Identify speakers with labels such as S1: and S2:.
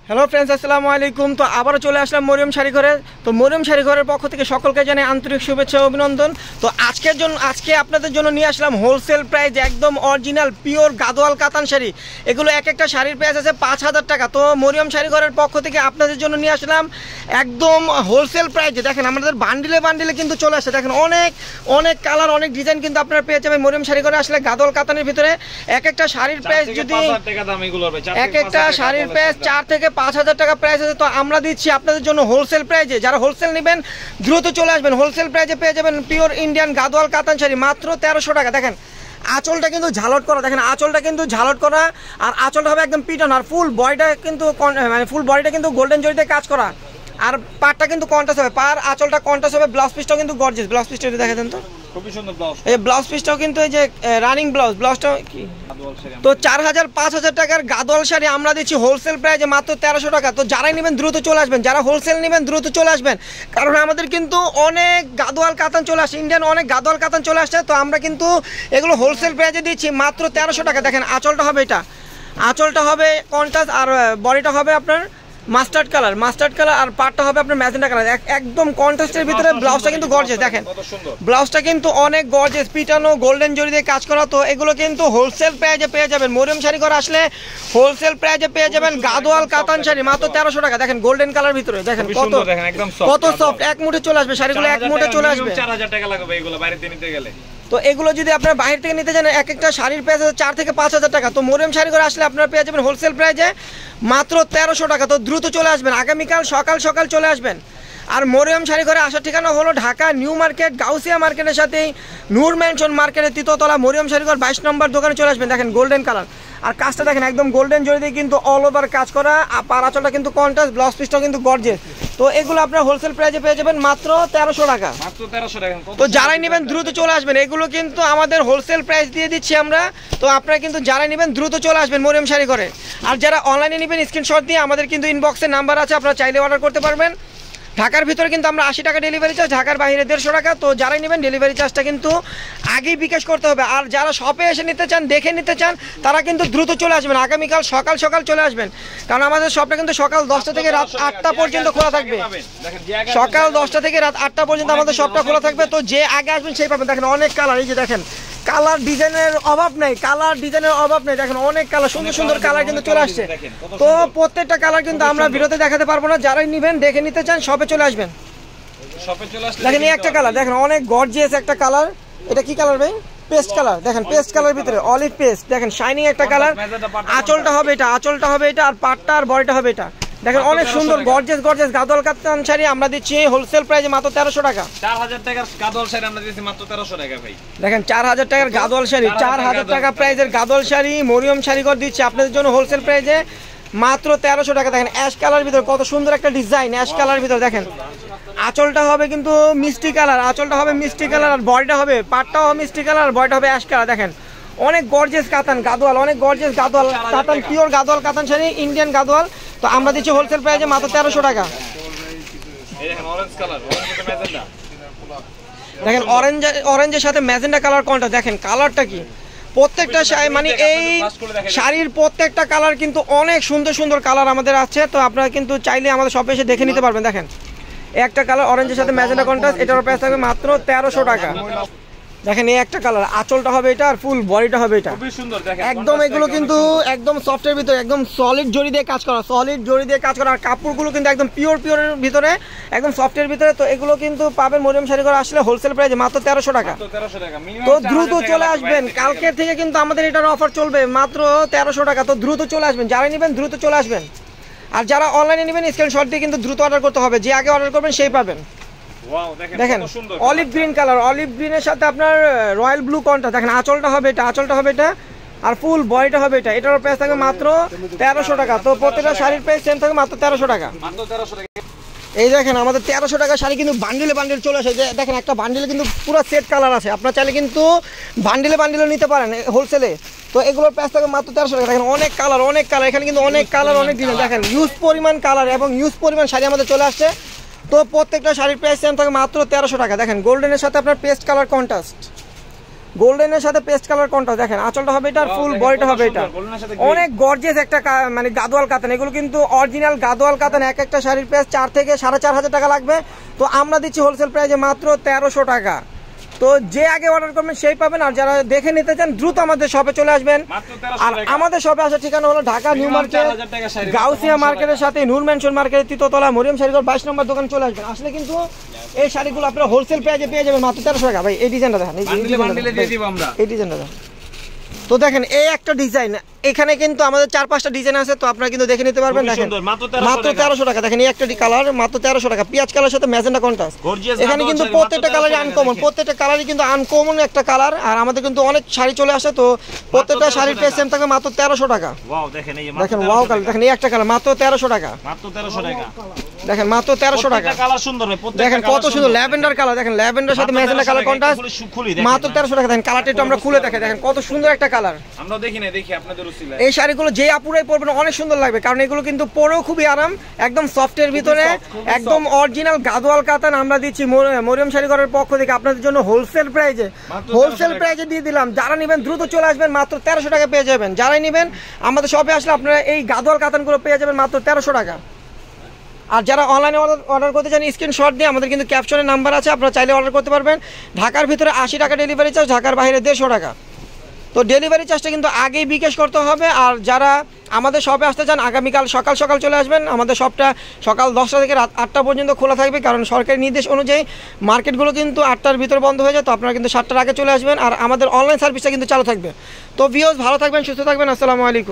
S1: Hello friends, আসসালামু আলাইকুম। তো আবারও চলে আসলাম মরিয়ম শাড়ি ঘরে। তো মরিয়ম শাড়ি ঘরের পক্ষ থেকে সকলকে জানাই আন্তরিক শুভেচ্ছা ও অভিনন্দন। তো আজকে আপনাদের জন্য নিয়ে আসলাম হোলসেল প্রাইস, একদম অরিজিনাল পিওর গাদোয়াল কাতান শাড়ি। এগুলো এক একটা শাড়ির প্রাইস আছে 5,000 টাকা। তো মরিয়ম শাড়ি ঘরের পক্ষ থেকে আপনাদের জন্য নিয়ে আসলাম একদম হোলসেল প্রাইসে। দেখেন আমাদের বান্ডিলে কিন্তু চলে আসছে। দেখেন অনেক কালার, অনেক ডিজাইন কিন্তু আপনারা পেয়ে যাবেন মরিয়ম শাড়ি ঘরে আসলে। গাদোয়াল কাতানের ভিতরে এক একটা শাড়ির প্রাইস যদি এক একটা শাড়ির প্রাইস 4 থেকে 5,000 টাকা প্রাইস আছে। তো আমরা দিচ্ছি আপনাদের জন্য হোলসেল প্রাইজে। যারা হোলসেল নেবেন দ্রুত চলে আসবেন। হোলসেল প্রাইজে পেয়ে যাবেন পিওর ইন্ডিয়ান গাদোয়াল কাতান শাড়ি মাত্র 1300 টাকা। দেখেন আঁচলটা কিন্তু ঝালট করা, দেখেন আঁচলটা কিন্তু ঝালট করা, আর আঁচলটা হবে একদম পিটন, আর ফুল বডিটা কিন্তু গোল্ডেন জরিতে কাজ করা, আর পাটটা কিন্তু কন্ট্রাস্ট হবে, পার আঁচলটা কন্ট্রাস্ট হবে। ব্লাউজ পিসটাও কিন্তু গর্জিয়াস। ব্লাউজ পিসটা যদি দেখা দেন তো খুবই সুন্দর ব্লাউজ। এই ব্লাউজ পিসটাও কিন্তু এই যে রানিং ব্লাউজটা কি। তো 4,000-5,000 টাকার গাদোয়াল শাড়ি আমরা দিচ্ছি হোলসেল প্রাইসে মাত্র 1300 টাকা। তো যারাই নেবেন দ্রুত চলে আসবেন, যারা হোলসেল নেবেন দ্রুত চলে আসবেন, কারণ আমাদের কিন্তু অনেক গাদোয়াল কাতান চলে আসছে, ইন্ডিয়ান অনেক গাদোয়াল কাতান চলে আসছে। তো আমরা কিন্তু এগুলো হোলসেল প্রাইসে দিচ্ছি মাত্র 1300 টাকা। দেখেন আঁচলটা হবে এটা, আঁচলটা হবে কন্ট্রাস্ট, আর বডিটা হবে আপনার মাস্টার্ড কালার, আর পাটটা হবে আপনার ম্যাজেন্টা কালার, একদম কন্ট্রাস্টের ভিতরে। ব্লাউজটা কিন্তু গর্জিয়াস, দেখেন ব্লাউজটা কিন্তু অনেক গর্জিয়াস, পিটানো গোল্ডেন জরি দিয়ে কাজ করা। তো এগুলো কিন্তু হোলসেল প্রাইজে পেয়ে যাবেন। মরিয়ম শাড়ি ঘরে আসলে হোলসেল প্রাইজে পেয়ে যাবেন গাদোয়াল কাতান শাড়ি মাত্র 1300 টাকা। দেখেন গোল্ডেন কালার ভিতরে, দেখেন কত সফট, এক মুঠে চলে আসবে শাড়িগুলো, এক মুঠে চলে আসবে।
S2: 4,000 টাকা লাগবে এগুলো বাইরে নিতে গেলে।
S1: তো এগুলো যদি আপনার বাইরে থেকে নিতে চান এক একটা শাড়ির প্রাইস 4 থেকে 5,000 টাকা। তো মরিয়ম শাড়ি ঘরে আসলে আপনারা পেয়ে যাবেন হোলসেল প্রাইসে মাত্র 1300 টাকা। তো দ্রুত চলে আসবেন, আগামীকাল সকাল চলে আসবেন। আর মরিয়ম শাড়ি ঘরে আসার ঠিকানা হলো ঢাকা নিউ মার্কেট, গাউসিয়া মার্কেটের সাথেই নূর ম্যানশন মার্কেটের 3য় তলা, মরিয়ম শাড়ি ঘর 22 নম্বর দোকানে চলে আসবেন। দেখেন গোল্ডেন কালার, আর কাজটা দেখেন একদম গোল্ডেন জরি দিয়ে কিন্তু অল ওভার কাজ করা, আর আঁচলটা কিন্তু কন্ট্রাস্ট, ব্লাউজ পিসটাও কিন্তু গর্জিয়াস। তো এগুলো আপনার হোলসেল প্রাইসে পেয়ে যাবেন মাত্র 1300 টাকা। তো যারাই নেবেন দ্রুত চলে আসবেন, এগুলো কিন্তু আমাদের হোলসেল প্রাইস দিয়ে দিচ্ছি আমরা। তো আপনারা কিন্তু যারাই নেবেন দ্রুত চলে আসবেন মরিয়ম শাড়ি ঘরে। আর যারা অনলাইনে নেবেন স্ক্রিনশট দিয়ে আমাদের কিন্তু ইনবক্সে নাম্বার আছে, আপনারা চাইলে অর্ডার করতে পারবেন। ঢাকার ভিতরে কিন্তু আমরা 80 টাকা ডেলিভারি চার্জ, ঢাকার বাইরে 150 টাকা। তো যারাই নেবেন ডেলিভারি চার্জটা কিন্তু আগেই বিকাশ করতে হবে। আর যারা শপে এসে নিতে চান, দেখে নিতে চান, তারা কিন্তু দ্রুত চলে আসবেন, আগামীকাল সকাল চলে আসবেন। কারণ আমাদের শপটা কিন্তু সকাল 10টা থেকে রাত 8টা পর্যন্ত খোলা থাকবে। সকাল 10টা থেকে রাত 8টা পর্যন্ত আমাদের শপটা খোলা থাকবে। তো যে আগে আসবেন সেই পাবেন। দেখেন অনেক কালার, এই যে দেখেন কালার ডিজাইনের অভাব নেই, দেখেন অনেক কালার, সুন্দর কালার কিন্তু চলে আসছে। তো প্রত্যেকটা কালার কিন্তু আমরা ভিডিওতে দেখাতে পারবো না, যারাই নেবেন দেখে নিতে চান শপে চলে আসবেন। দেখেন এই একটা কালার, দেখেন অনেক গর্জিয়াস একটা কালার। এটা কি কালার ভাই? Paste colour. দেখেন পেস্ট কালার ভিতরে অলিভ পেস্ট, দেখেন শাইনিং একটা কালার। আঁচলটা হবে এটা, আর পাটটা আর বডিটা হবে এটা। দেখেন অনেক সুন্দর গর্জিয়াস গাদোয়াল কাতান শাড়ি আমরা দিচ্ছি হোলসেল প্রাইসে মাত্র 1300 টাকা।
S2: 4,000 টাকার গাদোয়াল শাড়ি আমরা দিচ্ছি মাত্র 1300 টাকা ভাই।
S1: দেখেন 4,000 টাকার গাদোয়াল শাড়ি, 4,000 টাকা প্রাইসের গাদোয়াল শাড়ি মরিয়ম শাড়ি ঘর দিচ্ছি আপনাদের জন্য হোলসেল প্রাইসে মাত্র 1300 টাকা। দেখেন অ্যাশ কালার ভিতরে কত সুন্দর একটা ডিজাইন, অ্যাশ কালার ভিতরে। দেখেন আঁচলটা হবে কিন্তু মিষ্টি কালার, আর বডিটা হবে, পাটটাও হবে মিষ্টি কালার, আর বডিটা হবে অ্যাশ কালার। দেখেন অনেক গর্জিয়াস কাতান গাদোয়াল, কাতান, পিওর গাদোয়াল কাতান শাড়ি, ইন্ডিয়ান গাদোয়াল। তো আমরা দিচ্ছি হোলসেল প্রাইসে মাত্র 1300 টাকা। দেখেন অরেঞ্জের সাথে ম্যাজেন্টা কালার কোনটা, দেখেন কালারটা কি। প্রত্যেকটা মানে এই শাড়ির প্রত্যেকটা কালার কিন্তু অনেক সুন্দর কালার আমাদের আছে। তো আপনারা কিন্তু চাইলে আমাদের শপে এসে দেখে নিতে পারবেন। দেখেন একটা কালার অরেঞ্জের সাথে ম্যাজেন্টা কন্ট্রাস্ট, এটার প্রাইস থাকবে মাত্র 1300 টাকা। দেখেন এই একটা কালার, আঁচলটা হবে এটা, আর ফুল বডিটা হবে এটা। একদম এগুলো কিন্তু একদম সফটের ভিতরে, একদম সলিড জরি দিয়ে কাজ করা, আর কাপড়গুলো কিন্তু একদম পিওরের ভিতরে, একদম সফটের ভিতরে। তো এগুলো কিন্তু পাবেন মরিয়ম শাড়ি ঘরে আসলে হোলসেল প্রাইসে মাত্র 1300 টাকা। তো দ্রুত চলে আসবেন, কালকের থেকে কিন্তু আমাদের এটার অফার চলবে মাত্র 1300 টাকা। তো দ্রুত চলে আসবেন, যারা নেবেন দ্রুত চলে আসবেন। আর যারা অনলাইনে নেবেন স্ক্রিনশট দিয়ে কিন্তু দ্রুত অর্ডার করতে হবে, যে আগে অর্ডার করবেন সেই পাবেন। দেখেন অলিভ গ্রিন কালার, অলিভ গ্রিনের সাথে আপনার রয়্যাল ব্লু কোনটা। দেখেন আঁচলটা হবে এটা, আর ফুল বডিটা হবে এটা। এটার প্রাইস থাকবে মাত্র 1300 টাকা। তো প্রত্যেকটা শাড়ির প্রাইস সেম থাকবে মাত্র 1300 টাকা। এই দেখেন আমাদের 1300 টাকা শাড়ি কিন্তু বান্ডিলে চলে আসে। দেখেন একটা বান্ডিলে কিন্তু পুরো সেট কালার আছে, আপনারা চাইলে কিন্তু বান্ডিলে নিতে পারেন হোলসেলে। তো এগুলোর প্রাইস থাকবে মাত্র 1300 টাকা। দেখেন অনেক কালার, এখানে কিন্তু অনেক কালার, অনেক ডিজাইন। দেখেন ইউজ পরিমাণ কালার এবং ইউজ পরিমাণ শাড়ি আমাদের চলে আসছে। তো প্রত্যেকটা শাড়ির প্রাইস সেম থাকে মাত্র 1300 টাকা। দেখেন গোল্ডেনের সাথে আপনার পেস্ট কালার কন্ট্রাস্ট, গোল্ডেনের সাথে পেস্ট কালার কোনটা দেখেন, আঁচলটা হবে এটা, ফুল বডিটা হবে এটা, অনেক গর্জিয়াস একটা মানে গাদোয়াল কাতান। এগুলো কিন্তু অরিজিনাল গাদোয়াল কাতান। এক একটা শাড়ির প্রাইস 4 থেকে 4,500 টাকা লাগবে। তো আমরা দিচ্ছি হোলসেল প্রাইসে মাত্র 1300 টাকা। তো যে আগে অর্ডার করবেন সেই পাবেন, আর যারা দেখে নিতে চান দ্রুত আমাদের শপে চলে আসবেন। আর আমাদের শপে আসার ঠিকানা হলো ঢাকা নিউ মার্কেট, গাউসিয়া মার্কেটের সাথে নূর ম্যানশন মার্কেটের তৃতীয়তলা, মরিয়ম শাড়িঘর 22 নম্বর দোকান চলে আসবেন। আসলে কিন্তু এই শাড়িগুলো আপনারা হোলসেল প্রাইসে পেয়ে যাবেন মাত্র 1300 টাকা। ভাই এই ডিজাইনটা দেখেন, এই ডিজাইনটা দেখেন। তো দেখেন এই একটা ডিজাইন, এখানে কিন্তু আমাদের 4-5টা ডিজাইন আছে, তো আপনারা কিন্তু দেখে নিতে পারবেন। দেখেন মাত্র 1300 টাকা। দেখেন এই একটা কালার মাত্র 1300 টাকা, পেঁয়াজ কালার সাথে ম্যাজেন্টা কন্ট্রাস্ট। এখানে কিন্তু প্রত্যেকটা কালারই আনকমন, প্রত্যেকটা কালারই কিন্তু আনকমন একটা কালার। আর আমাদের কিন্তু অনেক শাড়ি চলে আসে, তো প্রত্যেকটা শাড়ির প্রাইস সেম থাকবে মাত্র 1300 টাকা। ওয়াও দেখেন, এই দেখেন ওয়াও কালার, দেখেন এই একটা কালার মাত্র 1300 টাকা, মাত্র 1300 টাকা। দেখেন মাত্র 1300 টাকা, কালার সুন্দর ভাই, দেখেন কত সুন্দর ল্যাভেন্ডার কালার, দেখেন ল্যাভেন্ডার সাথে ম্যাজেন্টা কালার কন্ট্রাস্ট, মাত্র 1300 টাকা। দেখেন কালারটা একটু আমরা খুলে দেখেন, দেখেন কত সুন্দর একটা কালার। আমরা দেখি না, দেখি আপনাদের উসিলা এই শাড়িগুলো যে আপুরাই পরবেন অনেক সুন্দর লাগবে, কারণ এগুলো কিন্তু পরেও খুবই আরাম, একদম সফটের ভিতরে, একদম অরিজিনাল গাদোয়াল কাতান। আমরা দিচ্ছি মরিয়ম শাড়িঘরের পক্ষ থেকে আপনাদের জন্য হোলসেল প্রাইজে দিয়ে দিলাম। যারা নেবেন দ্রুত চলে আসবেন, মাত্র 1300 টাকা পেয়ে যাবেন। যারাই নেবেন আমাদের শপে আসলে আপনারা এই গাদোয়াল কাতানগুলো পেয়ে যাবেন মাত্র 1300 টাকা। আর যারা অনলাইনে অর্ডার করতে চান স্ক্রিনশট দিয়ে আমাদের কিন্তু ক্যাপশনে নাম্বার আছে, আপনারা চাইলে অর্ডার করতে পারবেন। ঢাকার ভিতরে 80 টাকা ডেলিভারি চার্জ, ঢাকার বাইরে 150 টাকা। তো ডেলিভারি চার্জটা কিন্তু আগেই বিকাশ করতে হবে। আর যারা আমাদের শপে আসতে চান আগামীকাল সকাল সকাল চলে আসবেন। আমাদের শপটা সকাল 10টা থেকে রাত 8টা পর্যন্ত খোলা থাকবে, কারণ সরকারি নির্দেশ অনুযায়ী মার্কেটগুলো কিন্তু 8টার ভিতরে বন্ধ হয়ে যায়। তো আপনারা কিন্তু 7টার আগে চলে আসবেন। আর আমাদের অনলাইন সার্ভিসটা কিন্তু চালু থাকবে। তো ভিউয়ার্স ভালো থাকবেন, সুস্থ থাকবেন, আসসালামু আলাইকুম।